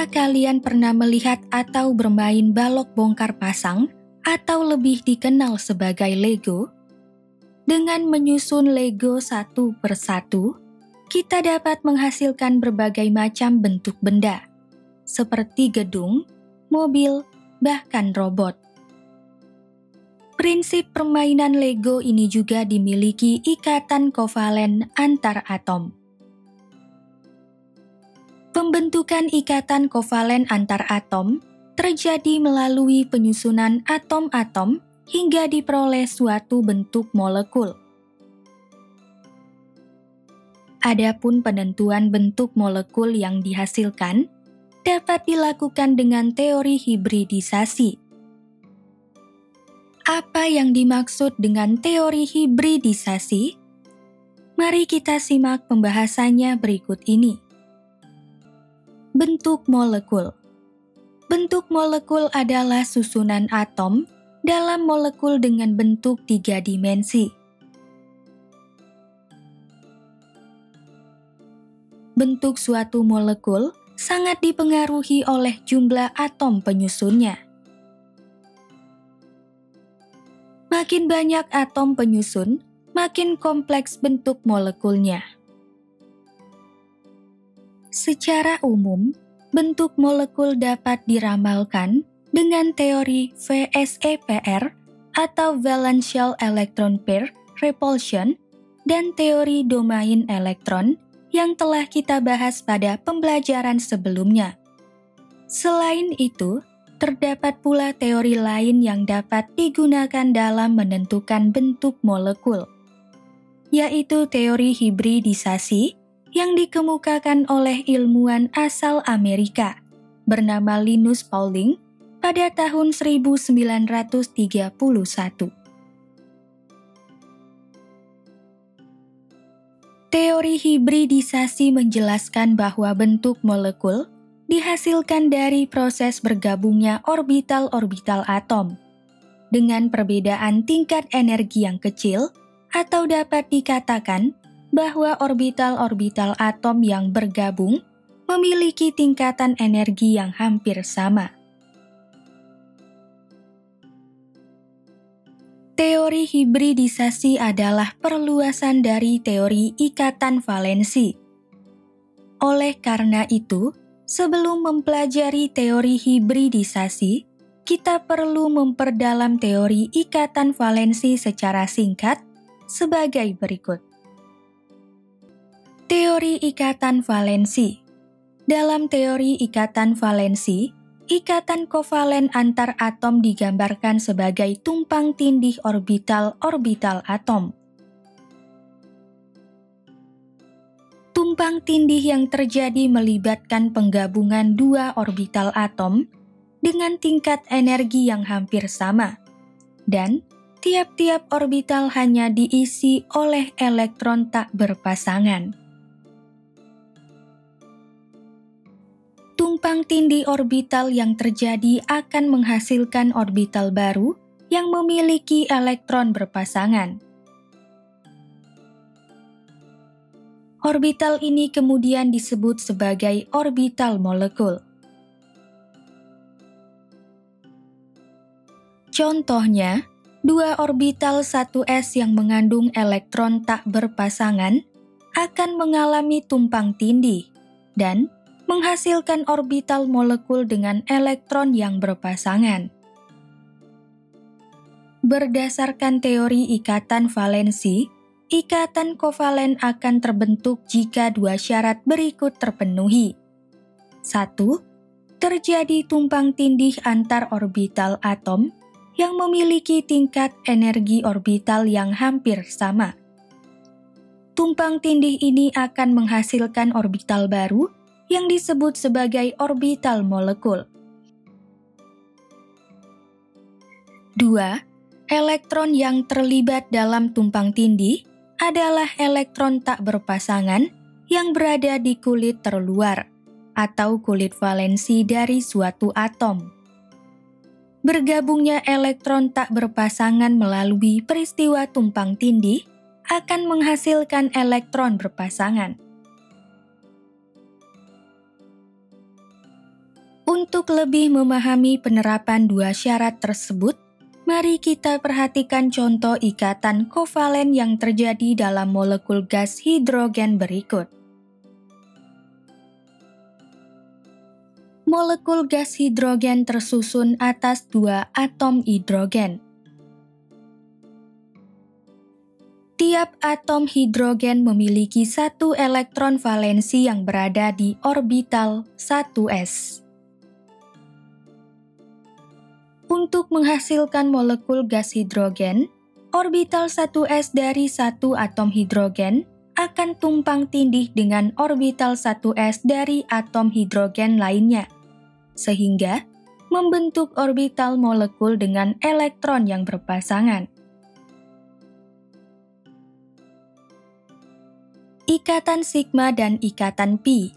Apakah kalian pernah melihat atau bermain balok bongkar pasang atau lebih dikenal sebagai Lego? Dengan menyusun Lego satu persatu, kita dapat menghasilkan berbagai macam bentuk benda, seperti gedung, mobil, bahkan robot. Prinsip permainan Lego ini juga dimiliki ikatan kovalen antar atom. Pembentukan ikatan kovalen antar atom terjadi melalui penyusunan atom-atom hingga diperoleh suatu bentuk molekul. Adapun penentuan bentuk molekul yang dihasilkan dapat dilakukan dengan teori hibridisasi. Apa yang dimaksud dengan teori hibridisasi? Mari kita simak pembahasannya berikut ini. Bentuk molekul. Bentuk molekul adalah susunan atom dalam molekul dengan bentuk 3 dimensi. Bentuk suatu molekul sangat dipengaruhi oleh jumlah atom penyusunnya. Makin banyak atom penyusun, makin kompleks bentuk molekulnya. Secara umum, bentuk molekul dapat diramalkan dengan teori VSEPR atau Valential Electron Pair Repulsion dan teori domain elektron yang telah kita bahas pada pembelajaran sebelumnya. Selain itu, terdapat pula teori lain yang dapat digunakan dalam menentukan bentuk molekul, yaitu teori hibridisasi yang dikemukakan oleh ilmuwan asal Amerika bernama Linus Pauling pada tahun 1931. Teori hibridisasi menjelaskan bahwa bentuk molekul dihasilkan dari proses bergabungnya orbital-orbital atom dengan perbedaan tingkat energi yang kecil, atau dapat dikatakan bahwa orbital-orbital atom yang bergabung memiliki tingkatan energi yang hampir sama. Teori hibridisasi adalah perluasan dari teori ikatan valensi. Oleh karena itu, sebelum mempelajari teori hibridisasi, kita perlu memperdalam teori ikatan valensi secara singkat sebagai berikut. Teori ikatan valensi. Dalam teori ikatan valensi, ikatan kovalen antar atom digambarkan sebagai tumpang tindih orbital-orbital atom. Tumpang tindih yang terjadi melibatkan penggabungan dua orbital atom dengan tingkat energi yang hampir sama, dan tiap-tiap orbital hanya diisi oleh elektron tak berpasangan. Tumpang tindih orbital yang terjadi akan menghasilkan orbital baru yang memiliki elektron berpasangan. Orbital ini kemudian disebut sebagai orbital molekul. Contohnya, dua orbital 1s yang mengandung elektron tak berpasangan akan mengalami tumpang tindih dan menghasilkan orbital molekul dengan elektron yang berpasangan. Berdasarkan teori ikatan valensi, ikatan kovalen akan terbentuk jika dua syarat berikut terpenuhi. 1. Terjadi tumpang tindih antar orbital atom yang memiliki tingkat energi orbital yang hampir sama. Tumpang tindih ini akan menghasilkan orbital baru yang disebut sebagai orbital molekul. 2. Elektron yang terlibat dalam tumpang tindih adalah elektron tak berpasangan yang berada di kulit terluar atau kulit valensi dari suatu atom. Bergabungnya elektron tak berpasangan melalui peristiwa tumpang tindih akan menghasilkan elektron berpasangan. Untuk lebih memahami penerapan dua syarat tersebut, mari kita perhatikan contoh ikatan kovalen yang terjadi dalam molekul gas hidrogen berikut. Molekul gas hidrogen tersusun atas dua atom hidrogen. Tiap atom hidrogen memiliki satu elektron valensi yang berada di orbital 1s. Untuk menghasilkan molekul gas hidrogen, orbital 1s dari satu atom hidrogen akan tumpang tindih dengan orbital 1s dari atom hidrogen lainnya, sehingga membentuk orbital molekul dengan elektron yang berpasangan. Ikatan sigma dan ikatan pi.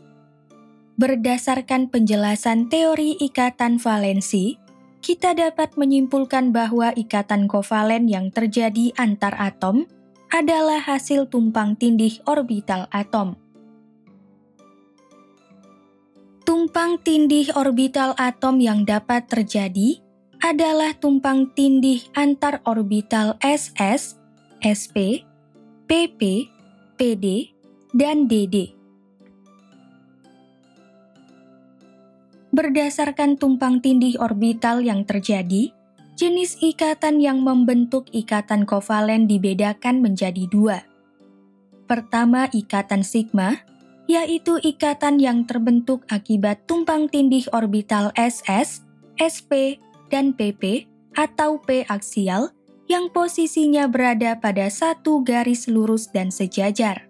Berdasarkan penjelasan teori ikatan valensi, kita dapat menyimpulkan bahwa ikatan kovalen yang terjadi antar atom adalah hasil tumpang tindih orbital atom. Tumpang tindih orbital atom yang dapat terjadi adalah tumpang tindih antar orbital SS, sp, pp, pd, dan dd. Berdasarkan tumpang tindih orbital yang terjadi, jenis ikatan yang membentuk ikatan kovalen dibedakan menjadi dua. Pertama, ikatan sigma, yaitu ikatan yang terbentuk akibat tumpang tindih orbital SS, sp, dan pp atau p aksial yang posisinya berada pada satu garis lurus dan sejajar.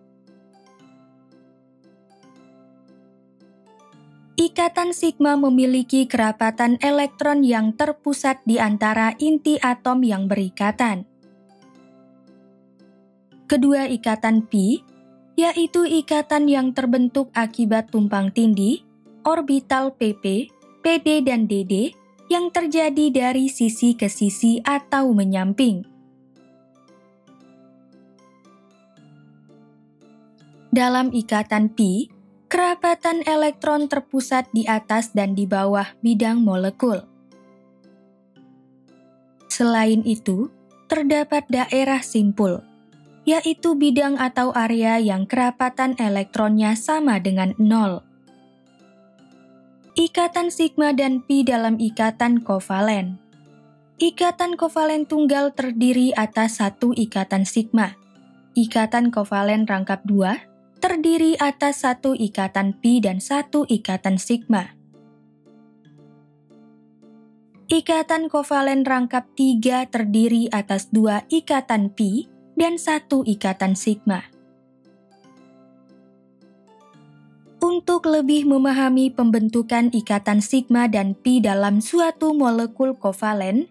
Ikatan sigma memiliki kerapatan elektron yang terpusat di antara inti atom yang berikatan. Kedua ikatan pi, yaitu ikatan yang terbentuk akibat tumpang tindih, orbital pp, pd, dan dd, yang terjadi dari sisi ke sisi atau menyamping. Dalam ikatan pi, kerapatan elektron terpusat di atas dan di bawah bidang molekul. Selain itu, terdapat daerah simpul, yaitu bidang atau area yang kerapatan elektronnya sama dengan 0. Ikatan sigma dan pi dalam ikatan kovalen. Ikatan kovalen tunggal terdiri atas satu ikatan sigma. Ikatan kovalen rangkap 2 terdiri atas satu ikatan pi dan satu ikatan sigma. Ikatan kovalen rangkap 3 terdiri atas 2 ikatan pi dan 1 ikatan sigma. Untuk lebih memahami pembentukan ikatan sigma dan pi dalam suatu molekul kovalen,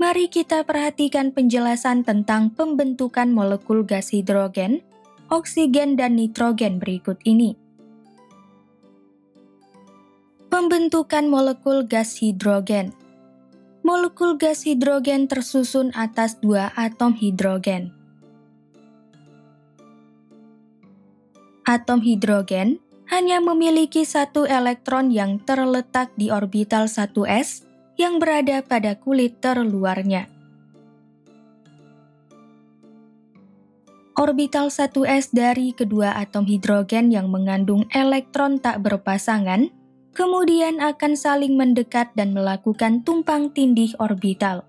mari kita perhatikan penjelasan tentang pembentukan molekul gas hidrogen, oksigen, dan nitrogen berikut ini. Pembentukan molekul gas hidrogen. Molekul gas hidrogen tersusun atas dua atom hidrogen. Atom hidrogen hanya memiliki satu elektron yang terletak di orbital 1s yang berada pada kulit terluarnya. Orbital 1s dari kedua atom hidrogen yang mengandung elektron tak berpasangan kemudian akan saling mendekat dan melakukan tumpang tindih orbital.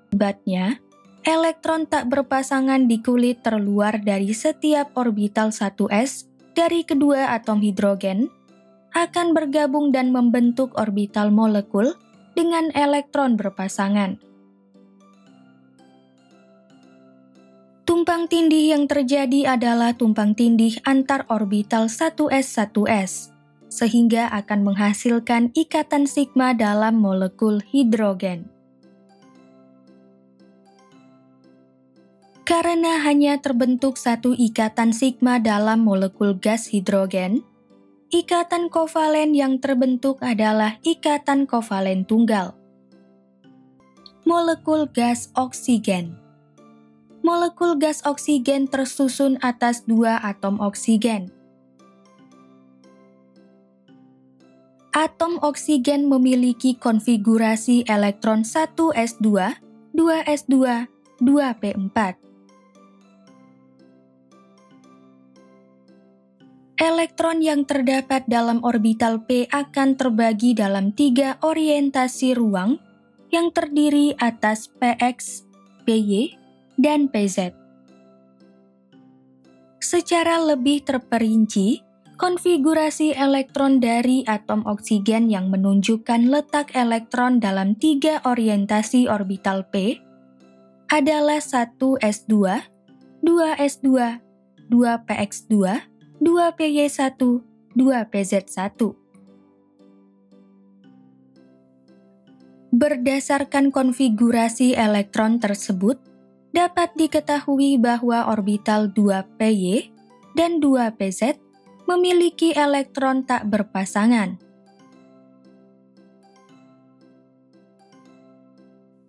Akibatnya, elektron tak berpasangan di kulit terluar dari setiap orbital 1s dari kedua atom hidrogen akan bergabung dan membentuk orbital molekul dengan elektron berpasangan. Tumpang tindih yang terjadi adalah tumpang tindih antar orbital 1s1s, sehingga akan menghasilkan ikatan sigma dalam molekul hidrogen. Karena hanya terbentuk satu ikatan sigma dalam molekul gas hidrogen, ikatan kovalen yang terbentuk adalah ikatan kovalen tunggal. Molekul gas oksigen. Molekul gas oksigen tersusun atas dua atom oksigen. Atom oksigen memiliki konfigurasi elektron 1s2, 2s2, 2p4. Elektron yang terdapat dalam orbital P akan terbagi dalam 3 orientasi ruang yang terdiri atas Px, Py, dan Pz. Secara lebih terperinci, konfigurasi elektron dari atom oksigen yang menunjukkan letak elektron dalam 3 orientasi orbital P adalah 1s2, 2s2, 2px2, 2py1, 2pz1. Berdasarkan konfigurasi elektron tersebut, dapat diketahui bahwa orbital 2py dan 2pz memiliki elektron tak berpasangan.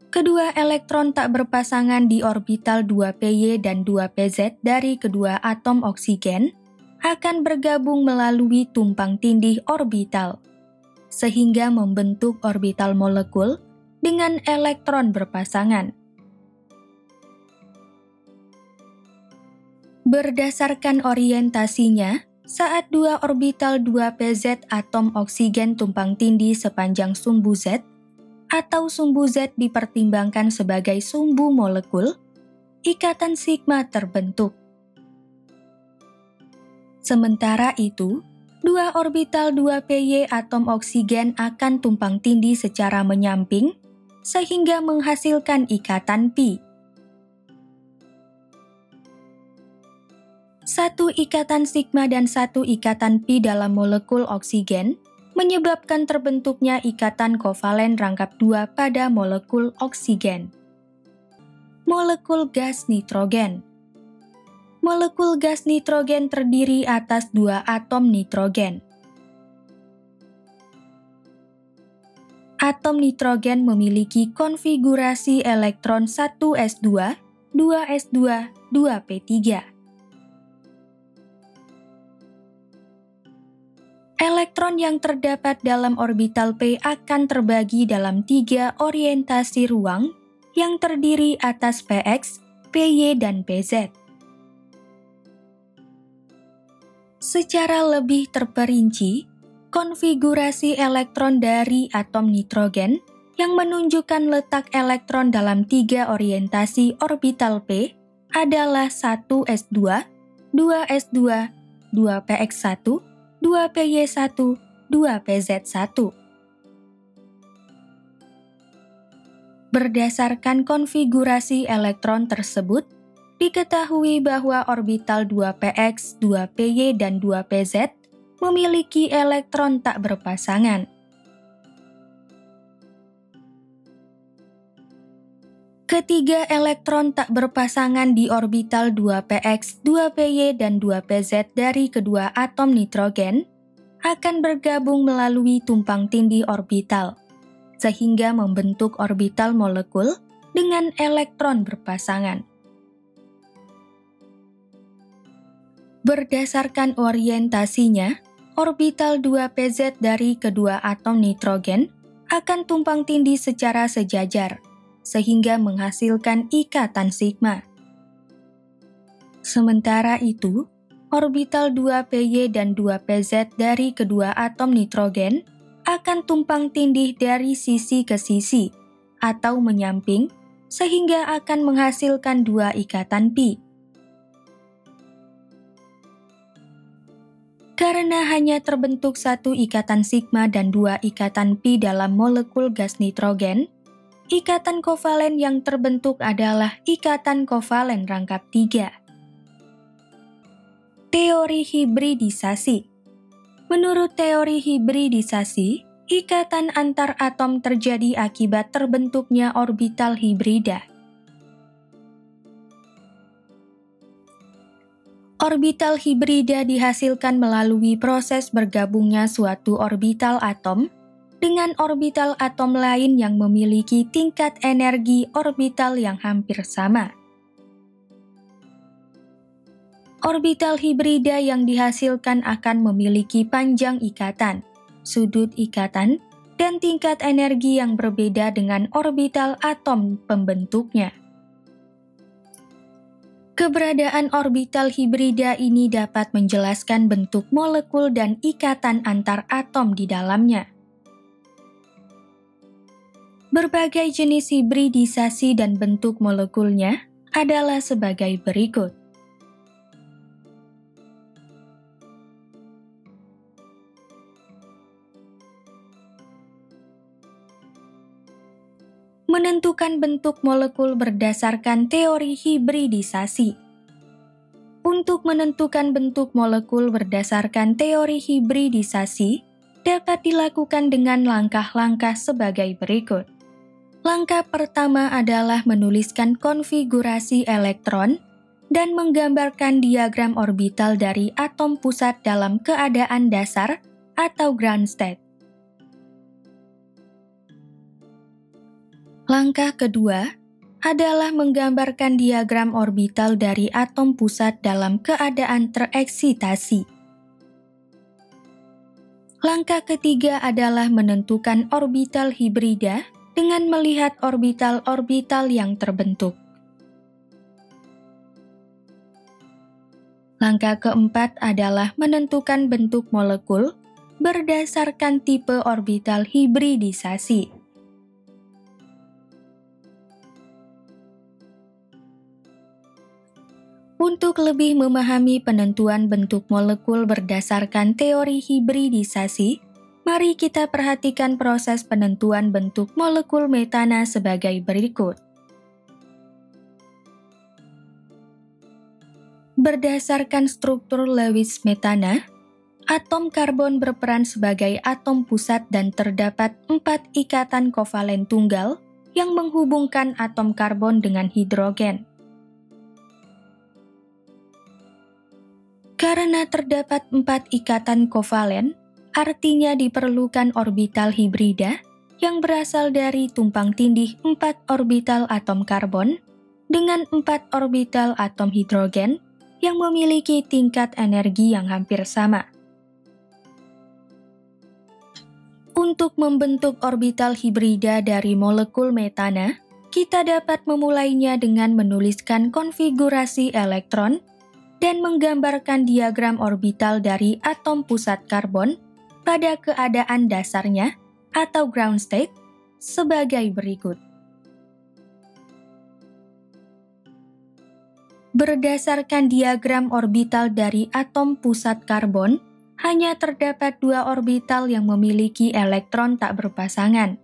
Kedua elektron tak berpasangan di orbital 2py dan 2pz dari kedua atom oksigen akan bergabung melalui tumpang tindih orbital, sehingga membentuk orbital molekul dengan elektron berpasangan. Berdasarkan orientasinya, saat dua orbital 2pz atom oksigen tumpang tindih sepanjang sumbu Z, atau sumbu Z dipertimbangkan sebagai sumbu molekul, ikatan sigma terbentuk. Sementara itu, dua orbital 2py atom oksigen akan tumpang tindih secara menyamping, sehingga menghasilkan ikatan pi. Satu ikatan sigma dan satu ikatan pi dalam molekul oksigen menyebabkan terbentuknya ikatan kovalen rangkap 2 pada molekul oksigen. Molekul gas nitrogen. Molekul gas nitrogen terdiri atas 2 atom nitrogen. Atom nitrogen memiliki konfigurasi elektron 1s2, 2s2, 2p3. Elektron yang terdapat dalam orbital P akan terbagi dalam 3 orientasi ruang yang terdiri atas Px, Py, dan Pz. Secara lebih terperinci, konfigurasi elektron dari atom nitrogen yang menunjukkan letak elektron dalam 3 orientasi orbital P adalah 1s2, 2s2, 2px1, 2py1, 2pz1. Berdasarkan konfigurasi elektron tersebut, diketahui bahwa orbital 2px, 2py, dan 2pz memiliki elektron tak berpasangan. Ketiga elektron tak berpasangan di orbital 2px, 2py, dan 2pz dari kedua atom nitrogen akan bergabung melalui tumpang tindih orbital, sehingga membentuk orbital molekul dengan elektron berpasangan. Berdasarkan orientasinya, orbital 2pz dari kedua atom nitrogen akan tumpang tindih secara sejajar, sehingga menghasilkan ikatan sigma. Sementara itu, orbital 2py dan 2pz dari kedua atom nitrogen akan tumpang tindih dari sisi ke sisi atau menyamping, sehingga akan menghasilkan 2 ikatan pi. Karena hanya terbentuk 1 ikatan sigma dan 2 ikatan pi dalam molekul gas nitrogen, ikatan kovalen yang terbentuk adalah ikatan kovalen rangkap 3. Teori hibridisasi. Menurut teori hibridisasi, ikatan antar atom terjadi akibat terbentuknya orbital hibrida. Orbital hibrida dihasilkan melalui proses bergabungnya suatu orbital atom dengan orbital atom lain yang memiliki tingkat energi orbital yang hampir sama. Orbital hibrida yang dihasilkan akan memiliki panjang ikatan, sudut ikatan, dan tingkat energi yang berbeda dengan orbital atom pembentuknya. Keberadaan orbital hibrida ini dapat menjelaskan bentuk molekul dan ikatan antar atom di dalamnya. Berbagai jenis hibridisasi dan bentuk molekulnya adalah sebagai berikut. Menentukan bentuk molekul berdasarkan teori hibridisasi. Untuk menentukan bentuk molekul berdasarkan teori hibridisasi, dapat dilakukan dengan langkah-langkah sebagai berikut. Langkah pertama adalah menuliskan konfigurasi elektron dan menggambarkan diagram orbital dari atom pusat dalam keadaan dasar atau ground state. Langkah kedua adalah menggambarkan diagram orbital dari atom pusat dalam keadaan tereksitasi. Langkah ketiga adalah menentukan orbital hibrida dengan melihat orbital-orbital yang terbentuk. Langkah keempat adalah menentukan bentuk molekul berdasarkan tipe orbital hibridisasi. Untuk lebih memahami penentuan bentuk molekul berdasarkan teori hibridisasi, mari kita perhatikan proses penentuan bentuk molekul metana sebagai berikut. Berdasarkan struktur Lewis metana, atom karbon berperan sebagai atom pusat dan terdapat 4 ikatan kovalen tunggal yang menghubungkan atom karbon dengan hidrogen. Karena terdapat 4 ikatan kovalen, artinya diperlukan orbital hibrida yang berasal dari tumpang tindih 4 orbital atom karbon dengan 4 orbital atom hidrogen yang memiliki tingkat energi yang hampir sama. Untuk membentuk orbital hibrida dari molekul metana, kita dapat memulainya dengan menuliskan konfigurasi elektron dan menggambarkan diagram orbital dari atom pusat karbon pada keadaan dasarnya atau ground state sebagai berikut. Berdasarkan diagram orbital dari atom pusat karbon, hanya terdapat 2 orbital yang memiliki elektron tak berpasangan,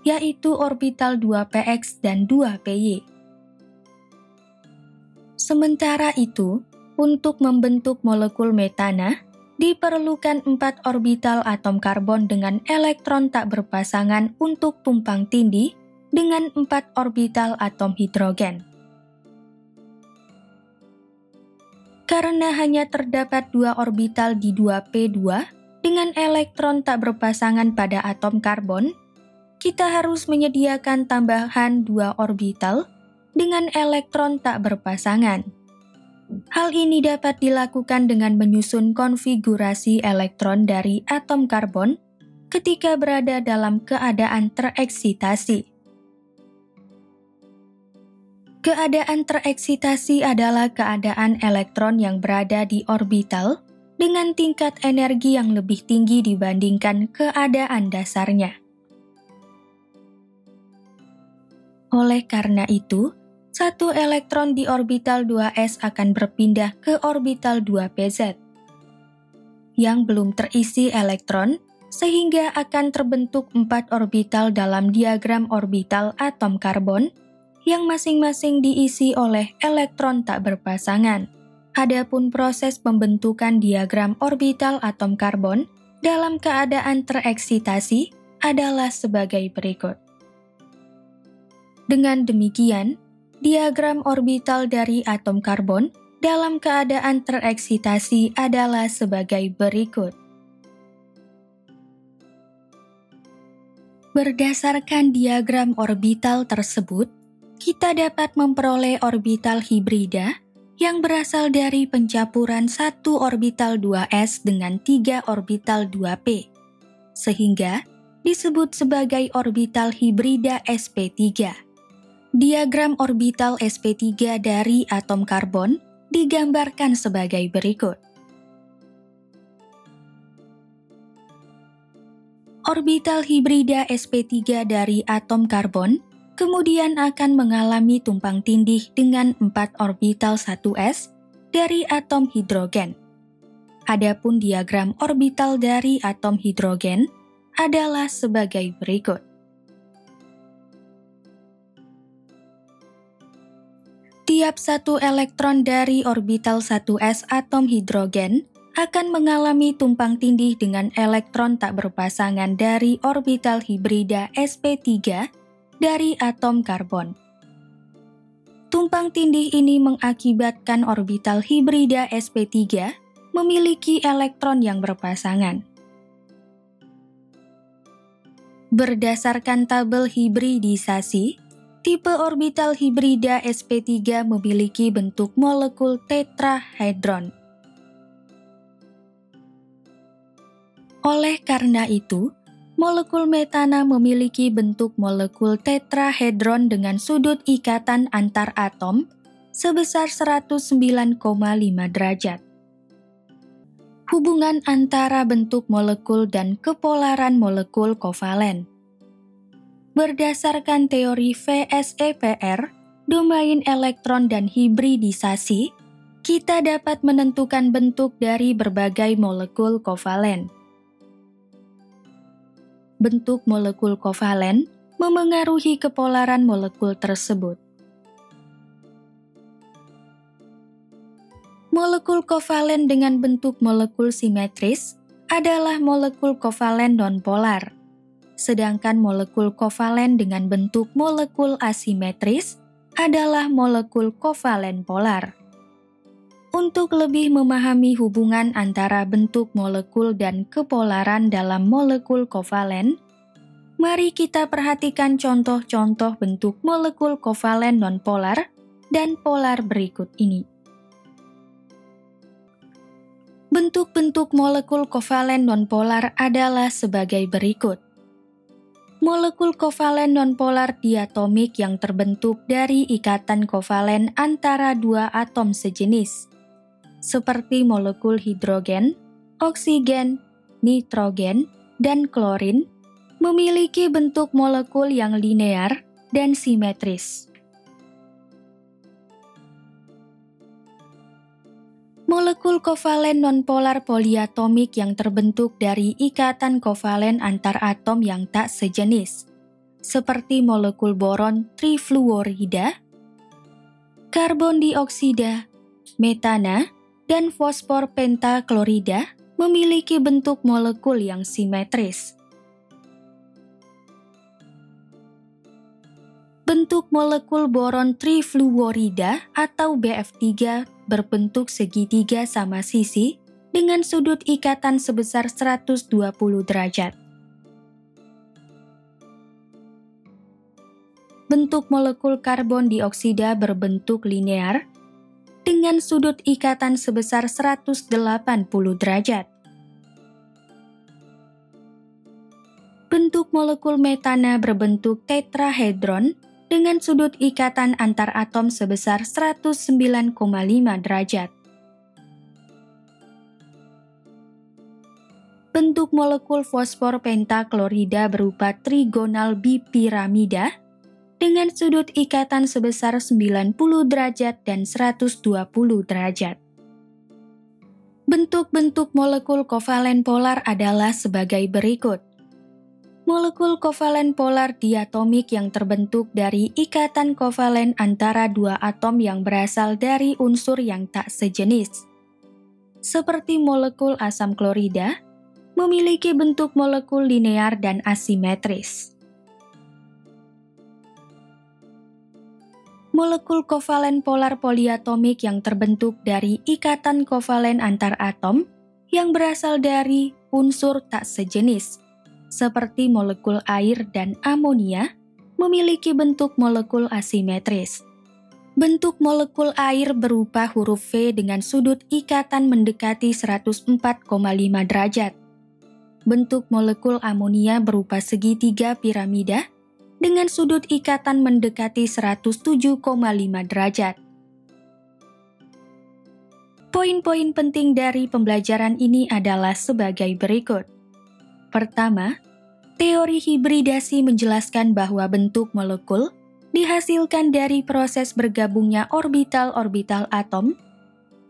yaitu orbital 2px dan 2py. Sementara itu, untuk membentuk molekul metana, diperlukan 4 orbital atom karbon dengan elektron tak berpasangan untuk tumpang tindih dengan 4 orbital atom hidrogen. Karena hanya terdapat 2 orbital di 2p2 dengan elektron tak berpasangan pada atom karbon, kita harus menyediakan tambahan 2 orbital dengan elektron tak berpasangan. Hal ini dapat dilakukan dengan menyusun konfigurasi elektron dari atom karbon ketika berada dalam keadaan tereksitasi. Keadaan tereksitasi adalah keadaan elektron yang berada di orbital dengan tingkat energi yang lebih tinggi dibandingkan keadaan dasarnya. Oleh karena itu, 1 elektron di orbital 2s akan berpindah ke orbital 2pz yang belum terisi elektron, sehingga akan terbentuk 4 orbital dalam diagram orbital atom karbon yang masing-masing diisi oleh elektron tak berpasangan. Adapun proses pembentukan diagram orbital atom karbon dalam keadaan tereksitasi adalah sebagai berikut. Dengan demikian, diagram orbital dari atom karbon dalam keadaan tereksitasi adalah sebagai berikut. Berdasarkan diagram orbital tersebut, kita dapat memperoleh orbital hibrida yang berasal dari pencampuran 1 orbital 2s dengan 3 orbital 2p. sehingga disebut sebagai orbital hibrida sp3. Diagram orbital sp3 dari atom karbon digambarkan sebagai berikut. Orbital hibrida sp3 dari atom karbon kemudian akan mengalami tumpang tindih dengan 4 orbital 1s dari atom hidrogen. Adapun diagram orbital dari atom hidrogen adalah sebagai berikut. Tiap satu elektron dari orbital 1s atom hidrogen akan mengalami tumpang tindih dengan elektron tak berpasangan dari orbital hibrida sp3 dari atom karbon. Tumpang tindih ini mengakibatkan orbital hibrida sp3 memiliki elektron yang berpasangan. Berdasarkan tabel hibridisasi, tipe orbital hibrida sp3 memiliki bentuk molekul tetrahedron. Oleh karena itu, molekul metana memiliki bentuk molekul tetrahedron dengan sudut ikatan antar atom sebesar 109,5 derajat. Hubungan antara bentuk molekul dan kepolaran molekul kovalen. Berdasarkan teori VSEPR, domain elektron dan hibridisasi, kita dapat menentukan bentuk dari berbagai molekul kovalen. Bentuk molekul kovalen memengaruhi kepolaran molekul tersebut. Molekul kovalen dengan bentuk molekul simetris adalah molekul kovalen nonpolar, sedangkan molekul kovalen dengan bentuk molekul asimetris adalah molekul kovalen polar. Untuk lebih memahami hubungan antara bentuk molekul dan kepolaran dalam molekul kovalen, mari kita perhatikan contoh-contoh bentuk molekul kovalen nonpolar dan polar berikut ini. Bentuk-bentuk molekul kovalen nonpolar adalah sebagai berikut. Molekul kovalen nonpolar diatomik yang terbentuk dari ikatan kovalen antara dua atom sejenis, seperti molekul hidrogen, oksigen, nitrogen, dan klorin, memiliki bentuk molekul yang linear dan simetris. Molekul kovalen nonpolar poliatomik yang terbentuk dari ikatan kovalen antar atom yang tak sejenis, seperti molekul boron trifluorida, karbon dioksida, metana, dan fosfor pentaklorida memiliki bentuk molekul yang simetris. Bentuk molekul boron trifluorida atau BF3 berbentuk segitiga sama sisi dengan sudut ikatan sebesar 120 derajat. Bentuk molekul karbon dioksida berbentuk linear dengan sudut ikatan sebesar 180 derajat. Bentuk molekul metana berbentuk tetrahedron dengan sudut ikatan antar atom sebesar 109,5 derajat. Bentuk molekul fosfor pentaklorida berupa trigonal bipiramida dengan sudut ikatan sebesar 90 derajat dan 120 derajat. Bentuk-bentuk molekul kovalen polar adalah sebagai berikut. Molekul kovalen polar diatomik yang terbentuk dari ikatan kovalen antara dua atom yang berasal dari unsur yang tak sejenis, seperti molekul asam klorida, memiliki bentuk molekul linear dan asimetris. Molekul kovalen polar poliatomik yang terbentuk dari ikatan kovalen antar atom yang berasal dari unsur tak sejenis, seperti molekul air dan amonia, memiliki bentuk molekul asimetris. Bentuk molekul air berupa huruf V dengan sudut ikatan mendekati 104,5 derajat. bentuk molekul amonia berupa segitiga piramida dengan sudut ikatan mendekati 107,5 derajat. Poin-poin penting dari pembelajaran ini adalah sebagai berikut. Pertama, teori hibridasi menjelaskan bahwa bentuk molekul dihasilkan dari proses bergabungnya orbital-orbital atom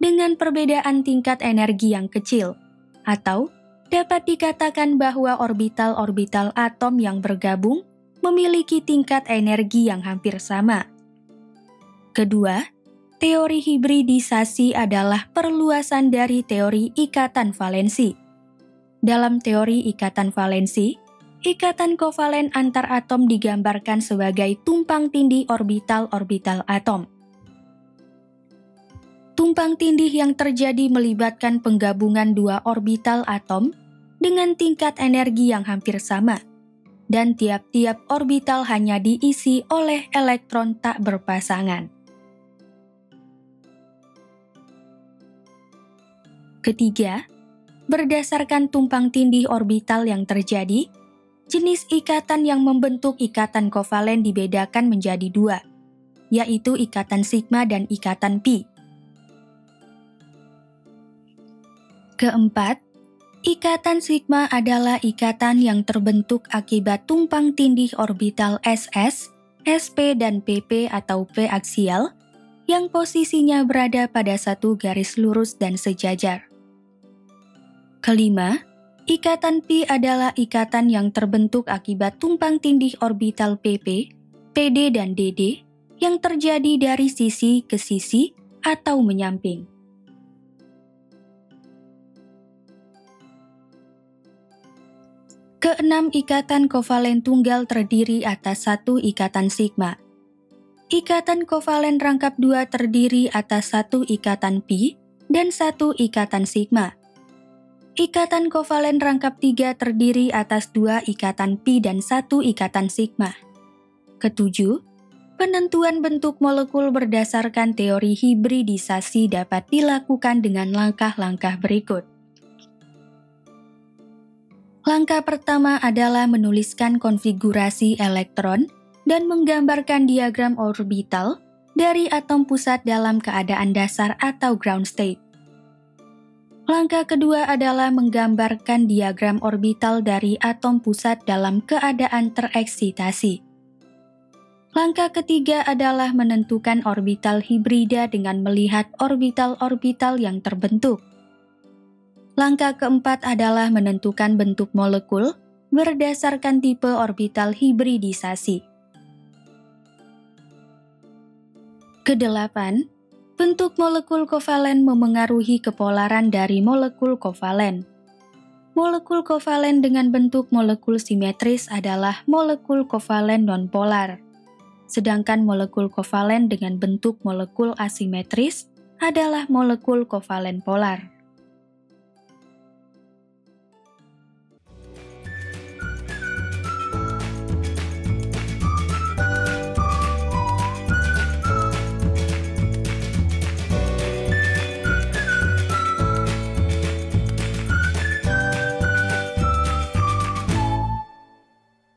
dengan perbedaan tingkat energi yang kecil, atau dapat dikatakan bahwa orbital-orbital atom yang bergabung memiliki tingkat energi yang hampir sama. Kedua, teori hibridisasi adalah perluasan dari teori ikatan valensi. Dalam teori ikatan valensi, ikatan kovalen antar atom digambarkan sebagai tumpang tindih orbital-orbital atom. Tumpang tindih yang terjadi melibatkan penggabungan dua orbital atom dengan tingkat energi yang hampir sama, dan tiap-tiap orbital hanya diisi oleh elektron tak berpasangan. Ketiga, berdasarkan tumpang tindih orbital yang terjadi, jenis ikatan yang membentuk ikatan kovalen dibedakan menjadi dua, yaitu ikatan sigma dan ikatan pi. Keempat, ikatan sigma adalah ikatan yang terbentuk akibat tumpang tindih orbital SS, SP, dan PP atau P aksial yang posisinya berada pada satu garis lurus dan sejajar. Kelima, ikatan pi adalah ikatan yang terbentuk akibat tumpang tindih orbital PP, PD, dan DD yang terjadi dari sisi ke sisi atau menyamping. Keenam, ikatan kovalen tunggal terdiri atas satu ikatan sigma. Ikatan kovalen rangkap 2 terdiri atas satu ikatan pi dan satu ikatan sigma. Ikatan kovalen rangkap 3 terdiri atas 2 ikatan pi dan satu ikatan sigma. Ketujuh, penentuan bentuk molekul berdasarkan teori hibridisasi dapat dilakukan dengan langkah-langkah berikut. Langkah pertama adalah menuliskan konfigurasi elektron dan menggambarkan diagram orbital dari atom pusat dalam keadaan dasar atau ground state. Langkah kedua adalah menggambarkan diagram orbital dari atom pusat dalam keadaan tereksitasi. Langkah ketiga adalah menentukan orbital hibrida dengan melihat orbital-orbital yang terbentuk. Langkah keempat adalah menentukan bentuk molekul berdasarkan tipe orbital hibridisasi. Kedelapan, bentuk molekul kovalen memengaruhi kepolaran dari molekul kovalen. Molekul kovalen dengan bentuk molekul simetris adalah molekul kovalen nonpolar, sedangkan molekul kovalen dengan bentuk molekul asimetris adalah molekul kovalen polar.